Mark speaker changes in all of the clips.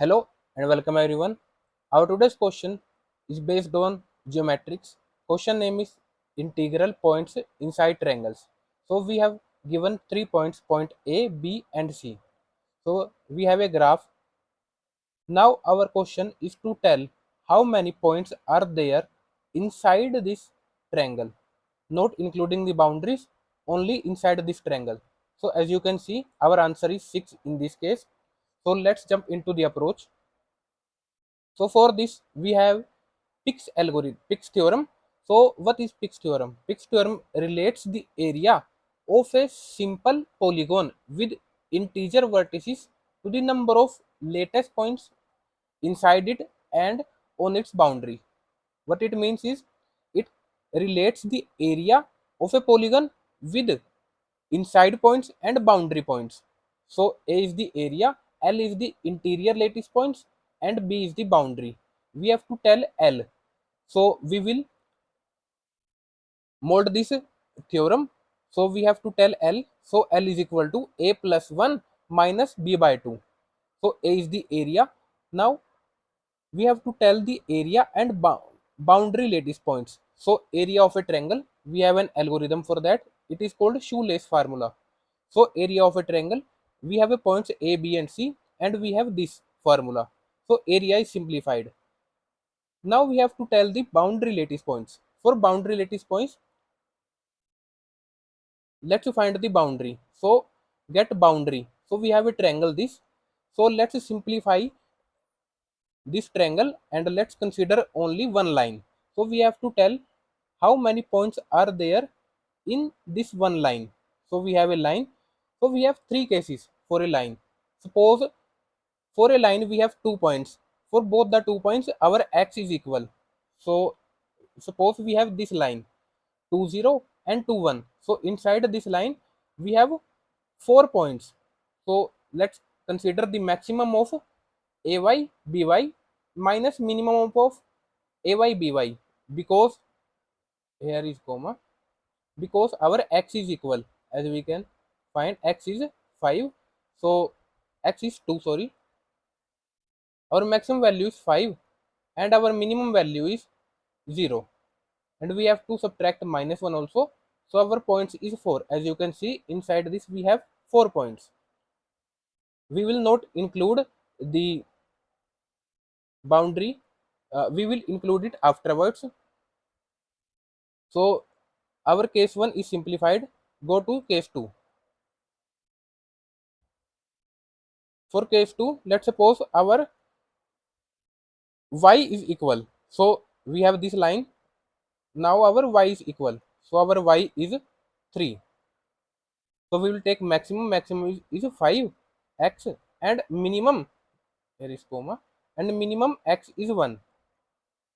Speaker 1: Hello and welcome everyone. Our today's question is based on geometrics. Question name is integral points inside triangles. So we have given 3 points, point A, B and C. So we have a graph. Now our question is to tell how many points are there inside this triangle, not including the boundaries, only inside this triangle. So as you can see, our answer is 6 in this case. So let's jump into the approach. So for this, we have Pick's algorithm, Pick's theorem. So what is Pick's theorem? Pick's theorem relates the area of a simple polygon with integer vertices to the number of latest points inside it and on its boundary. What it means is it relates the area of a polygon with inside points and boundary points. So A is the area, L is the interior lattice points, and B is the boundary. We have to tell L. So we will mold this theorem. So we have to tell L. So L is equal to A plus 1 minus B by 2. So A is the area. Now we have to tell the area and boundary lattice points. So area of a triangle, we have an algorithm for that. It is called shoelace formula. So area of a triangle, we have a points A, B and C and we have this formula. So area is simplified. Now we have to tell the boundary lattice points. For boundary lattice points, let's find the boundary. So get boundary. So we have a triangle this. So let's simplify this triangle and let's consider only one line. So we have to tell how many points are there in this one line. So we have a line. So we have three cases for a line. Suppose for a line we have 2 points. For both the 2 points our x is equal. So suppose we have this line 2 0 and 2 1. So inside this line we have 4 points. So let's consider the maximum of ay by minus minimum of ay by, because here is comma, because our x is equal, as we can find x is 5, so x is 2, sorry, our maximum value is 5 and our minimum value is 0, and we have to subtract minus 1 also. So our points is 4. As you can see, inside this we have 4 points. We will not include the boundary, we will include it afterwards. So our case 1 is simplified. Go to case 2. For case 2, let's suppose our y is equal. So we have this line. Now our y is equal. So our y is 3. So we will take maximum. Maximum is 5 x and minimum, here is comma, and minimum x is 1.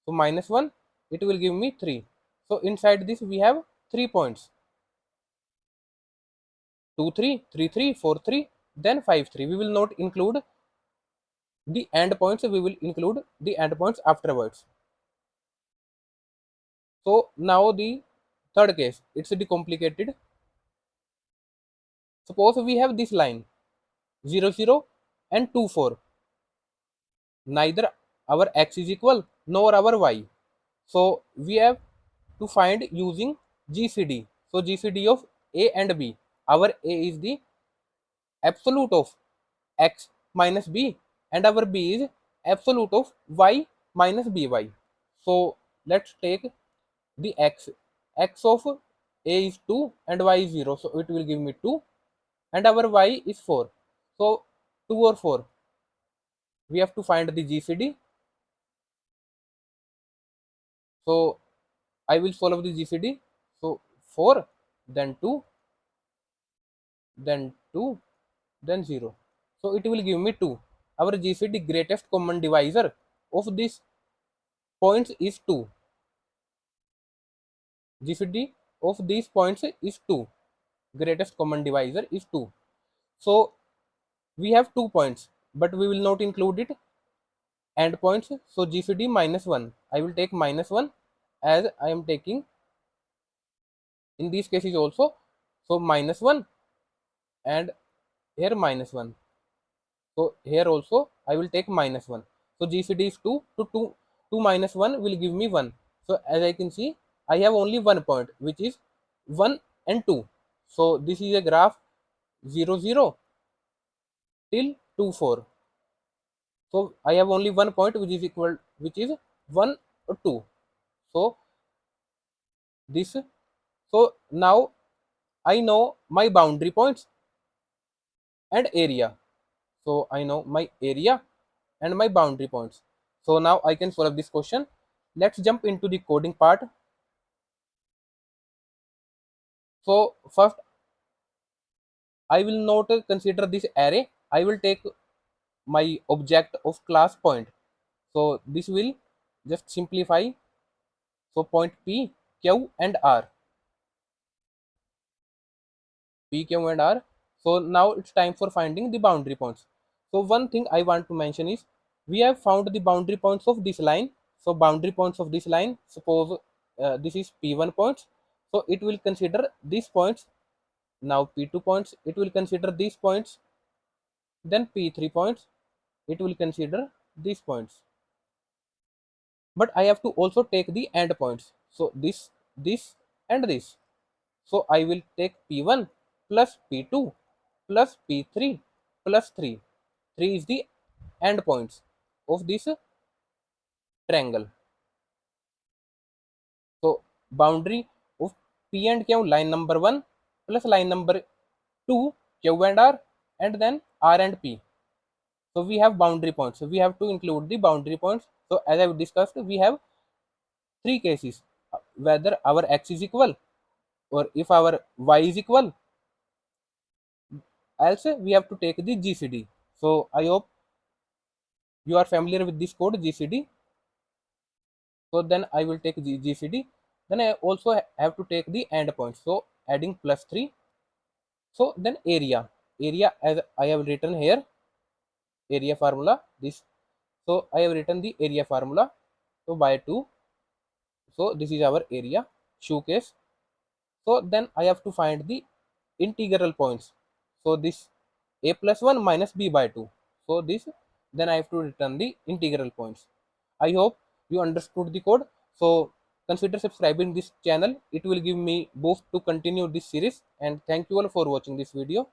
Speaker 1: So minus 1, it will give me 3. So inside this we have 3 points. 2 3 3 3 4 3, then 5 3. We will not include the end points, we will include the end points afterwards. So now the third case, it's the complicated. Suppose we have this line 0 0 and 2 4. Neither our x is equal nor our y. So we have to find using GCD. So GCD of A and B. Our A is the absolute of x minus b and our b is absolute of y minus by. So let's take the x of a is 2 and y is 0, so it will give me 2, and our y is 4. So 2 or 4, we have to find the GCD. So I will solve the GCD. So 4, then 2, then 2, then 0. So it will give me 2. Our GCD, greatest common divisor of this points is 2. GCD of these points is 2. Greatest common divisor is 2. So we have 2 points, but we will not include it end points. So GCD minus 1. I will take minus 1 as I am taking in these cases also. So minus 1 and here minus 1. So here also I will take minus 1. So GCD is 2. So 2 minus 1 will give me 1. So as I can see, I have only one point, which is 1 and 2. So this is a graph 0 0 till 2 4. So I have only one point which is equal, which is 1 or 2. So this, so now I know my boundary points and area. So I know my area and my boundary points. So now I can solve this question. Let's jump into the coding part. So first I will not consider this array. I will take my object of class point. So this will just simplify. So point P, Q and R. P, Q and R. So now it's time for finding the boundary points. So one thing I want to mention is we have found the boundary points of this line. So boundary points of this line, suppose this is P1 points. So it will consider these points. Now P2 points, it will consider these points. Then P3 points, it will consider these points. But I have to also take the end points. So this and this. So I will take P1 plus P2 plus P3 plus 3. 3 is the end points of this triangle. So boundary of P and Q, line number 1 plus line number 2, Q and R, and then R and P. So we have boundary points. So we have to include the boundary points. So as I discussed, we have three cases: whether our x is equal, or if our y is equal, else we have to take the GCD. So I hope you are familiar with this code GCD. So then I will take GCD. Then I also have to take the end point. So adding plus 3. So then area as I have written here, area formula this. So I have written the area formula. So by 2. So this is our area showcase. So then I have to find the integral points. So this a plus 1 minus b by 2. So this, then I have to return the integral points. I hope you understood the code. So consider subscribing this channel. It will give me boost to continue this series. And thank you all for watching this video.